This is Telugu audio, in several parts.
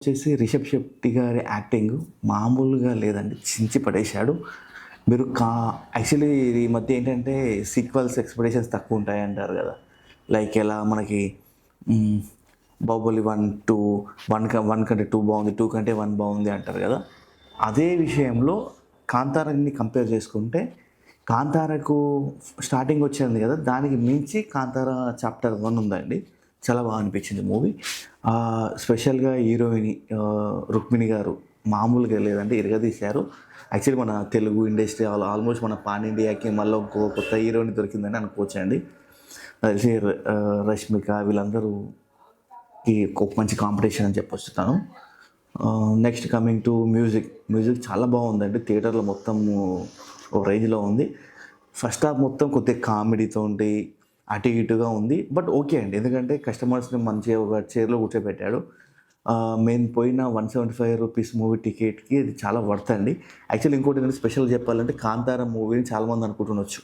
వచ్చేసి రిషబ్ శెట్టి గారి యాక్టింగ్ మామూలుగా లేదండి. చించి పడేశాడు. మీరు యాక్చువల్లీ ఈ మధ్య ఏంటంటే సీక్వెల్స్ ఎక్స్‌పెక్టేషన్స్ తక్కువ ఉంటాయి అంటారు కదా! లైక్ ఎలా మనకి హ్మ్, 'బాహుబలి 1, 2 1 కంటే 2 బాగుంది. 2 కంటే 1 బాగుంది' అంటారు కదా! అదే విషయంలో 'కాంతారా'ని కంపేర్ చేసుకుంటే 'కాంతారా'కు స్టార్టింగ్ వచ్చింది కదా! దానికి మించి 'కాంతారా' చాప్టర్ 1 ఉందండి. చాలా బాగా అనిపించింది మూవీ. స్పెషల్‌గా హీరోయిని 'రుక్మిణి' గారు మామూలుగా లేదండి. ఇరగదీశారు. యాక్చువల్లీ మన తెలుగు ఇండస్ట్రీ ఆల్మోస్ట్ మన పాన్ ఇండియాకి మళ్ళీ ఇంకో కొత్త హీరోయిన్ దొరికిందని అనుకోవచ్చండి. నాకు తెలిసి 'రష్మిక' వీళ్ళందరూకి ఒక మంచి కాంపిటీషన్ అని చెప్పొచ్చు తను. నెక్స్ట్ కమింగ్ టు మ్యూజిక్ చాలా బాగుందండి. థియేటర్‌లో మొత్తము ఒక రేంజ్‌లో ఉంది. ఫస్ట్ హాఫ్ మొత్తం కొద్దిగా కామెడీతో ఉండి అటు ఇటుగా ఉంది. బట్ ఓకే అండి. ఎందుకంటే కస్టమర్స్‌ని మంచిగా ఒక చైర్‌లో కూర్చోబెట్టాడు. మేము పోయిన ₹175 మూవీ టికెట్‌కి అది చాలా వర్త్ అండి. యాక్చువల్లీ ఇంకోటి ఏంటంటే స్పెషల్‌గా చెప్పాలంటే 'కాంతారా' మూవీని చాలామంది అనుకుంటుండొచ్చు.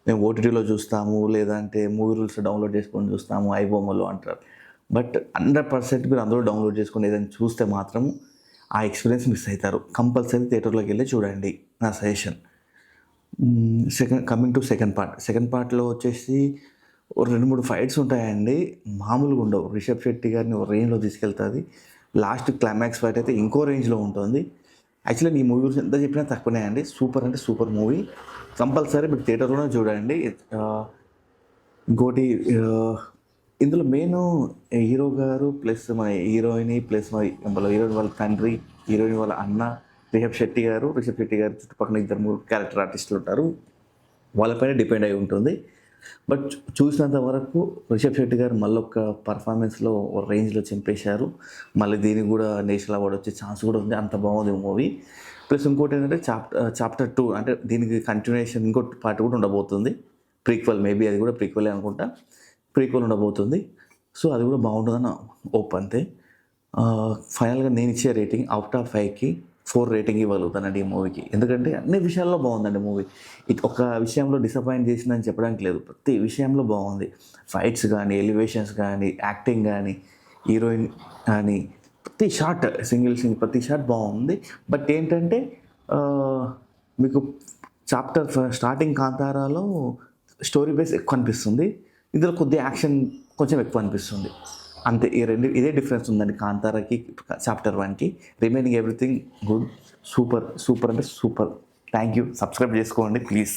మేము ఓటీటీలో చూస్తాము, లేదంటే మూవీ రూల్స్‌లో డౌన్లోడ్ చేసుకొని చూస్తాము, ఐబొమ్మలో అంటారు. బట్ 100% మీరు అందులో డౌన్లోడ్ చేసుకొని ఏదైనా చూస్తే మాత్రం ఆ ఎక్స్‌పీరియన్స్ మిస్ అయితారు. కంపల్సరీ థియేటర్‌లోకి వెళ్లి చూడండి నా suggestion. Coming to second part. Second పార్ట్‌లో వచ్చేసి ఓ 2, 3 ఫైట్స్ ఉంటాయండి. మామూలుగా ఉండవు. రిషబ్ శెట్టి గారిని ఓ రేంజ్‌లో తీసుకెళ్తది. లాస్ట్ క్లైమాక్స్ ఫైట్ అయితే ఇంకో రేంజ్‌లో ఉంటుంది. యాక్చువల్లీ ఈ మూవీ గురించి ఎంత చెప్పినా తక్కువనే అండి. సూపర్ అంటే సూపర్ మూవీ. కంపల్సరీ మీరు థియేటర్‌లోనే చూడండి. ఆహ్, ఇంకోటి ఆహ్, ఇందులో మెయిను హీరో గారు ప్లస్ మన హీరోయిని ప్లస్ మన హీరోయిన్ వాళ్ళ తండ్రి, హీరోయిన్ వాళ్ళ అన్న, రిషబ్ శెట్టి గారి చుట్టుపక్కల ఇద్దరు, ముగ్గురు క్యారెక్టర్ ఆర్టిస్టులు ఉంటారు. వాళ్ళపైన డిపెండ్ అయి ఉంటుంది. బట్ చూసినంత వరకు రిషబ్ శెట్టి గారు మళ్ళొక పర్ఫార్మెన్స్‌లో ఓ రేంజ్‌లో చింపేశారు. మళ్ళీ దీనికి గూడా నేషనల్ అవార్డ్ వచ్చే ఛాన్స్ కూడా ఉంది. అంత బాగుంది మూవీ. ప్లస్ ఇంకోటేంటంటే చాప్టర్ 2 అంటే దీనికి కంటిన్యూయేషన్ ఇంకో పార్ట్ కూడా ఉండబోతుంది. ప్రీక్వెల్ మేబీ అది కూడా ప్రీక్వెలే అనుకుంటా. ప్రీక్వెల్ ఉండబోతుంది. సో, అది కూడా బాగుంటదని హోప్ అంతే. ఫైనల్‌గా నేనిచ్చే రేటింగ్ ఔట్ ఆఫ్ 5కి 4 రేటింగ్ ఇవ్వగలుగుతానండి ఈ మూవీకి. ఎందుకంటే అన్ని విషయాల్లో బాగుందండి మూవీ. ఒక విషయంలో డిసప్పాయింట్ చేసిందని చెప్పడానికి లేదు. ప్రతి విషయంలో బాగుంది. ఫైట్స్ గానీ, ఎలివేషన్స్ గానీ, యాక్టింగ్ గానీ, హీరోయిన్ కానీ ప్రతి షాట్ ప్రతి షాట్ బాగుంది. బట్ ఏంటంటే ఆహ్, మీకు స్టార్టింగ్ 'కాంతారాలో' స్టోరీ బేస్ ఎక్కువ అనిపిస్తుంది. ఇందులో కొద్దిగా యాక్షన్ కొంచెం ఎక్కువ అనిపిస్తుంది. అంతే. ఇదే డిఫరెన్స్ ఉందండి 'కాంతారా'కి చాప్టర్ 1కి. Remaining everything good. సూపర్ అంటే సూపర్. Thank you. సబ్స్క్రైబ్ చేసుకోండి ప్లీజ్.